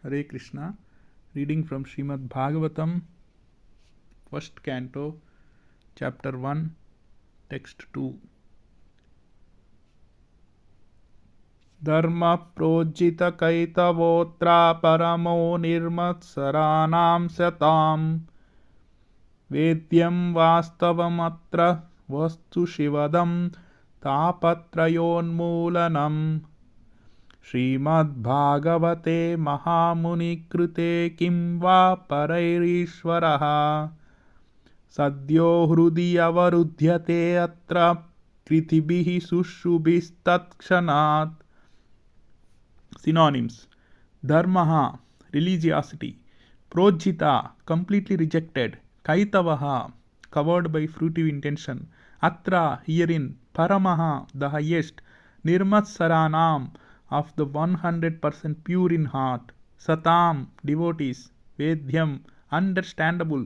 Hare Krishna. Reading from Srimad Bhagavatam, first canto, chapter 1, text 2. Dharma projita kaitavotra paramo nirmatsarānam satam vedyam vastavamatra vastu shivadam tapatrayonmūlanam श्रीमद्भागवते महामुनिकृते किं वा परैरीश्वरः सद्यो हृदि अवरुध्यते अत्र कृतिभिः शुश्रुभिस्तत्क्षणात्. Synonyms: Dharmaha, religiosity; Projita, completely rejected; Kaitavaha, covered by fruitive intention; Atra, herein; Paramaha, the highest; Nirmatsaranam, of the 100% pure in heart; Satam, devotees; Vedhyam, understandable;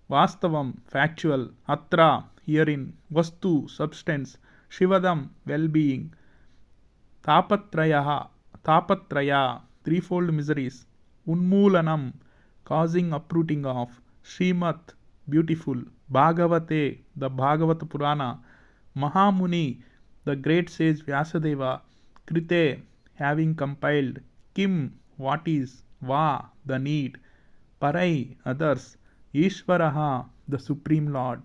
Vastavam, factual; Atra, herein; Vastu, substance; Shivadam, well-being; Tapatraya, threefold miseries; Unmoolanam, causing uprooting of; Srimad, beautiful; Bhagavate, the Bhagavata Purana; Mahamuni, the great sage Vyasadeva; Krite, having compiled; Kim, what is; Va, the need; Parai, others; Ishvaraha, the Supreme Lord;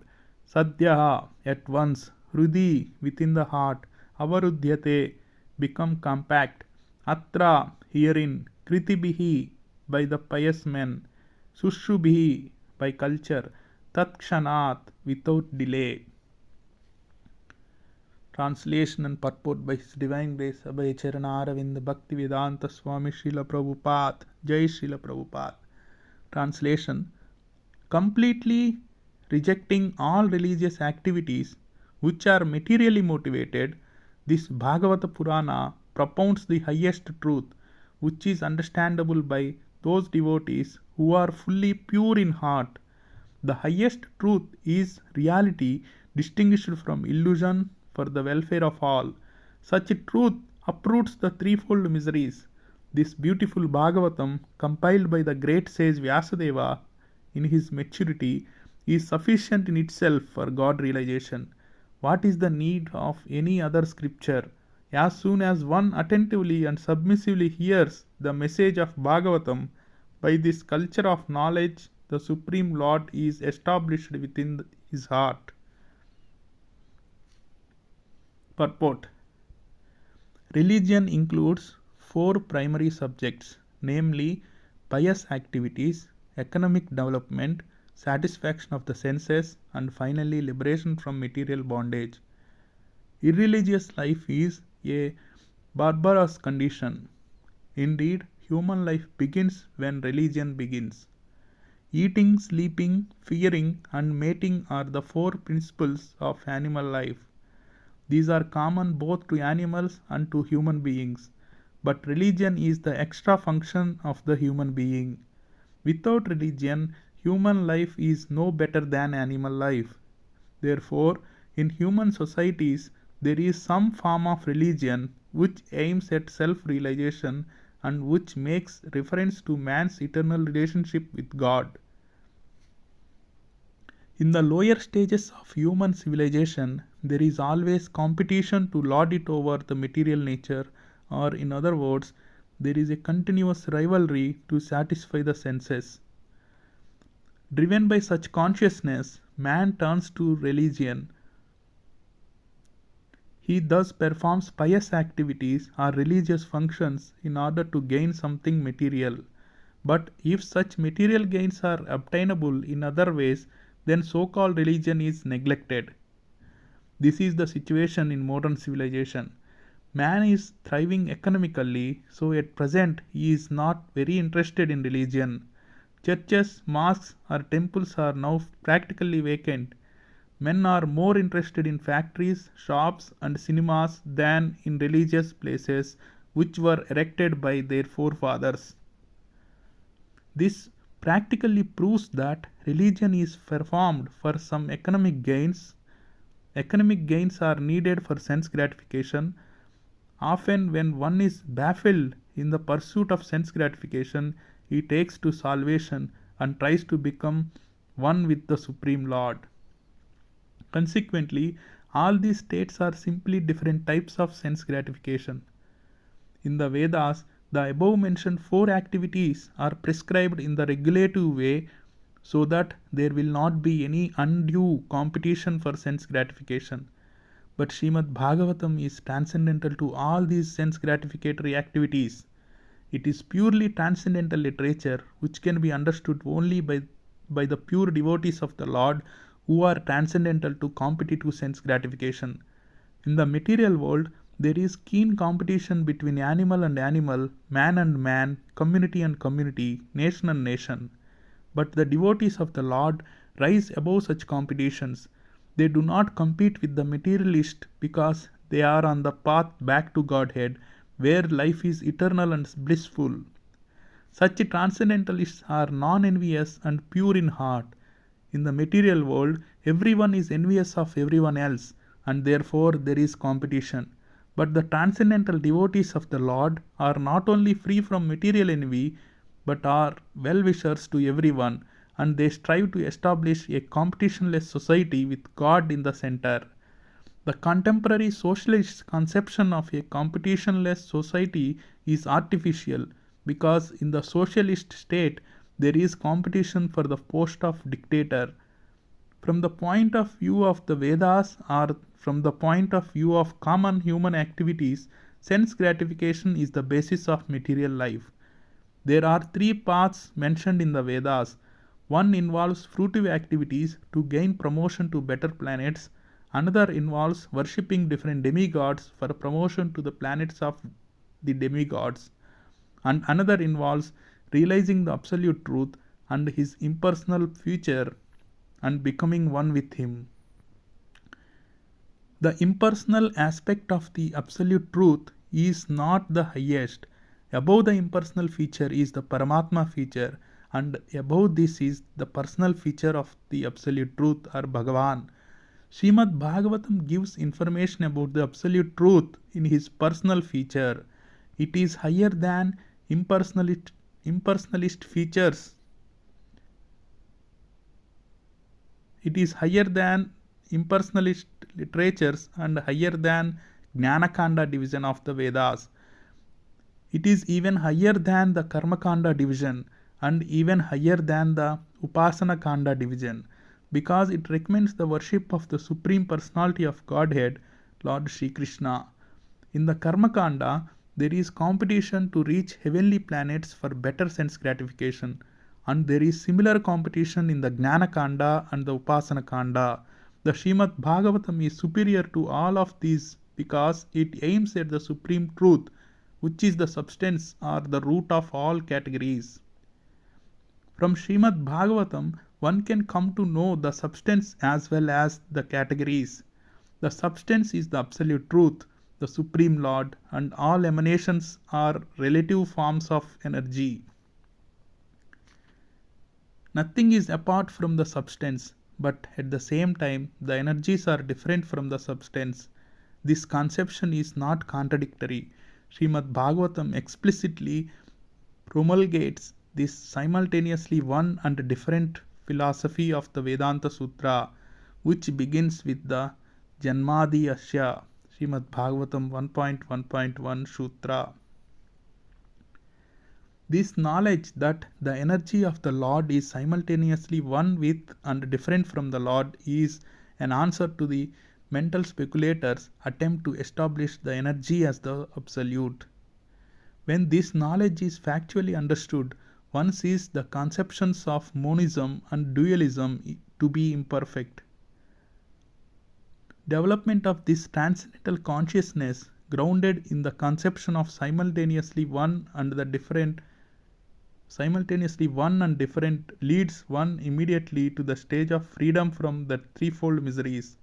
Sadhyaha, at once; Hrudi, within the heart; Avarudhyate, become compact; Atra, herein; Kritibihi, by the pious men; Sushubhihi, by culture; Tatkshanat, without delay. Translation and purport by His Divine Grace Abhay Charanaravind Bhaktivedanta Swami Srila Prabhupada. Jai Srila Prabhupada. Translation: completely rejecting all religious activities which are materially motivated, this Bhagavata Purana propounds the highest truth, which is understandable by those devotees who are fully pure in heart. The highest truth is reality distinguished from illusion for the welfare of all. Such a truth uproots the threefold miseries. This beautiful Bhagavatam, compiled by the great sage Vyasadeva in his maturity, is sufficient in itself for God realization. What is the need of any other scripture? As soon as one attentively and submissively hears the message of Bhagavatam, by this culture of knowledge, the Supreme Lord is established within his heart. Purport: religion includes four primary subjects, namely pious activities, economic development, satisfaction of the senses, and finally liberation from material bondage. Irreligious life is a barbarous condition. Indeed, human life begins when religion begins. Eating, sleeping, fearing, and mating are the four principles of animal life. These are common both to animals and to human beings, but religion is the extra function of the human being. Without religion, human life is no better than animal life. Therefore, in human societies, there is some form of religion which aims at self-realization and which makes reference to man's eternal relationship with God. In the lower stages of human civilization, there is always competition to lord it over the material nature, or in other words, there is a continuous rivalry to satisfy the senses. Driven by such consciousness, man turns to religion. He thus performs pious activities or religious functions in order to gain something material. But if such material gains are obtainable in other ways, then so-called religion is neglected. This is the situation in modern civilization. Man is thriving economically, so at present he is not very interested in religion. Churches, mosques, or temples are now practically vacant. Men are more interested in factories, shops, and cinemas than in religious places which were erected by their forefathers. This practically proves that religion is performed for some economic gains. Economic gains are needed for sense gratification. Often, when one is baffled in the pursuit of sense gratification, he takes to salvation and tries to become one with the Supreme Lord. Consequently, all these states are simply different types of sense gratification. In the Vedas, the above mentioned four activities are prescribed in the regulative way so that there will not be any undue competition for sense gratification. But Srimad Bhagavatam is transcendental to all these sense gratificatory activities. It is purely transcendental literature which can be understood only by the pure devotees of the Lord who are transcendental to competitive sense gratification. In the material world, there is keen competition between animal and animal, man and man, community and community, nation and nation. But the devotees of the Lord rise above such competitions. They do not compete with the materialist because they are on the path back to Godhead, where life is eternal and blissful. Such transcendentalists are non envious and pure in heart. In the material world, everyone is envious of everyone else, and therefore there is competition. But the transcendental devotees of the Lord are not only free from material envy, but are well wishers to everyone, and they strive to establish a competitionless society with God in the center. The contemporary socialist conception of a competitionless society is artificial because in the socialist state there is competition for the post of dictator. From the point of view of the Vedas or from the point of view of common human activities, sense gratification is the basis of material life. There are three paths mentioned in the Vedas. One involves fruitive activities to gain promotion to better planets. Another involves worshipping different demigods for promotion to the planets of the demigods. And another involves realizing the absolute truth and his impersonal future and becoming one with him. The impersonal aspect of the absolute truth is not the highest. Above the impersonal feature is the Paramatma feature, and above this is the personal feature of the absolute truth or Bhagavan. Srimad Bhagavatam gives information about the absolute truth in his personal feature. It is higher than impersonalist features. It is higher than impersonalist literatures and higher than Jnanakanda division of the Vedas. It is even higher than the Karmakanda division and even higher than the Upasana Kanda division, because it recommends the worship of the Supreme Personality of Godhead, Lord Sri Krishna. In the Karmakanda, there is competition to reach heavenly planets for better sense gratification, and there is similar competition in the Jnanakanda and the Upasana Kanda. The Srimad Bhagavatam is superior to all of these because it aims at the supreme truth, which is the substance or the root of all categories. From Srimad Bhagavatam, one can come to know the substance as well as the categories. The substance is the absolute truth, the Supreme Lord, and all emanations are relative forms of energy. Nothing is apart from the substance, but at the same time, the energies are different from the substance. This conception is not contradictory. Srimad Bhagavatam explicitly promulgates this simultaneously one and different philosophy of the Vedanta Sutra, which begins with the Janmadi Asya, Srimad Bhagavatam 1.1.1 Sutra. This knowledge that the energy of the Lord is simultaneously one with and different from the Lord is an answer to the mental speculators' attempt to establish the energy as the absolute. When this knowledge is factually understood, one sees the conceptions of monism and dualism to be imperfect. Development of this transcendental consciousness, grounded in the conception of simultaneously one and different, leads one immediately to the stage of freedom from the threefold miseries.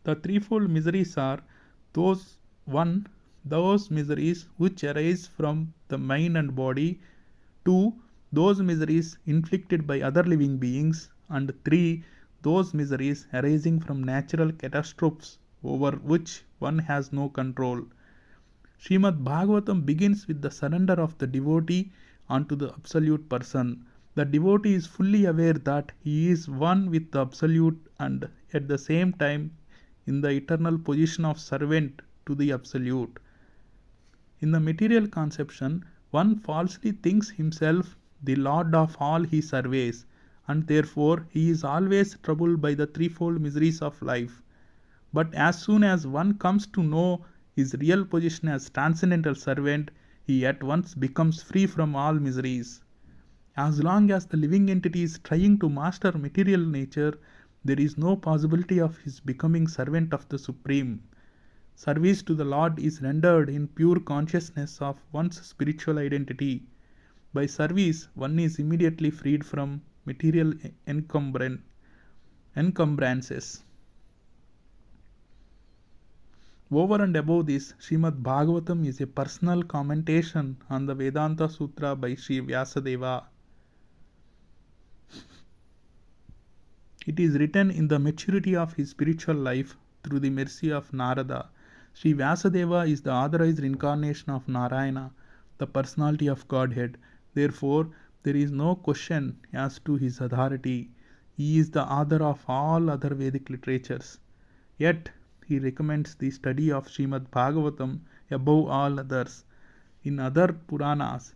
The threefold miseries are those miseries which arise from the mind and body, 2. Those miseries inflicted by other living beings, and 3. Those miseries arising from natural catastrophes over which one has no control. Srimad Bhagavatam begins with the surrender of the devotee unto the absolute person. The devotee is fully aware that he is one with the absolute and at the same time in the eternal position of servant to the absolute. In the material conception, one falsely thinks himself the lord of all he surveys, and therefore he is always troubled by the threefold miseries of life. But as soon as one comes to know his real position as transcendental servant, he at once becomes free from all miseries. As long as the living entity is trying to master material nature, there is no possibility of his becoming servant of the Supreme. Service to the Lord is rendered in pure consciousness of one's spiritual identity. By service, one is immediately freed from material encumbrances. Over and above this, Srimad Bhagavatam is a personal commentation on the Vedanta Sutra by Sri Vyasadeva. It is written in the maturity of his spiritual life through the mercy of Narada. Sri Vyasadeva is the authorized incarnation of Narayana, the personality of Godhead. Therefore, there is no question as to his authority. He is the author of all other Vedic literatures. Yet, he recommends the study of Srimad Bhagavatam above all others. In other Puranas,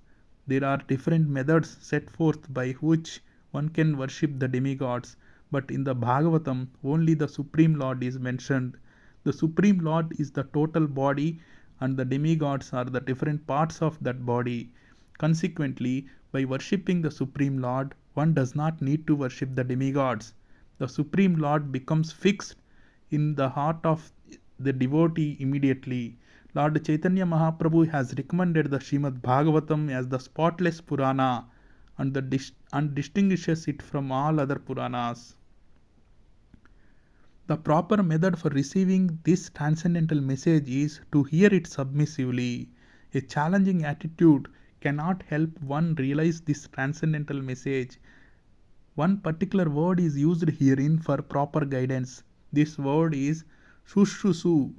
there are different methods set forth by which one can worship the demigods, but in the Bhagavatam, only the Supreme Lord is mentioned. The Supreme Lord is the total body, and the demigods are the different parts of that body. Consequently, by worshipping the Supreme Lord, one does not need to worship the demigods. The Supreme Lord becomes fixed in the heart of the devotee immediately. Lord Chaitanya Mahaprabhu has recommended the Srimad Bhagavatam as the spotless Purana and distinguishes it from all other Puranas. The proper method for receiving this transcendental message is to hear it submissively. A challenging attitude cannot help one realize this transcendental message. One particular word is used herein for proper guidance. This word is Shushrusu.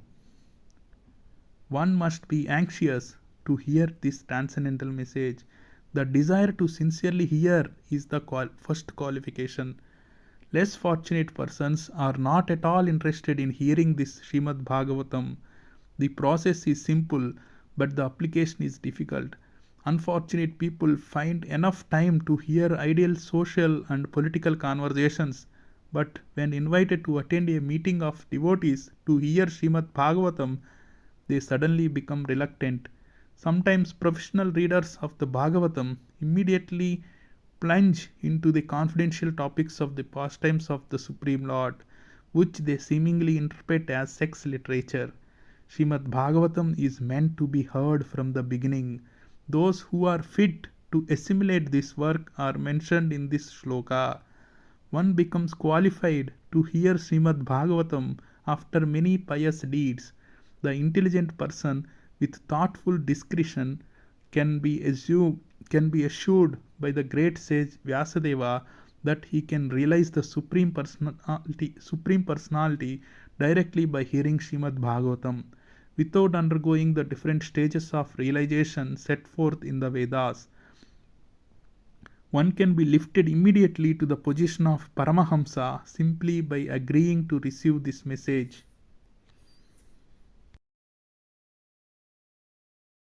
One must be anxious to hear this transcendental message. The desire to sincerely hear is the first qualification. Less fortunate persons are not at all interested in hearing this Srimad Bhagavatam. The process is simple, but the application is difficult. Unfortunate people find enough time to hear ideal social and political conversations, but when invited to attend a meeting of devotees to hear Srimad Bhagavatam, they suddenly become reluctant. Sometimes professional readers of the Bhagavatam immediately plunge into the confidential topics of the pastimes of the Supreme Lord, which they seemingly interpret as sex literature. Srimad Bhagavatam is meant to be heard from the beginning. Those who are fit to assimilate this work are mentioned in this shloka. One becomes qualified to hear Srimad Bhagavatam after many pious deeds. The intelligent person with thoughtful discretion can be assured by the great sage Vyasadeva that he can realize the Supreme Personality directly by hearing Srimad Bhagavatam, without undergoing the different stages of realization set forth in the Vedas. One can be lifted immediately to the position of Paramahamsa simply by agreeing to receive this message.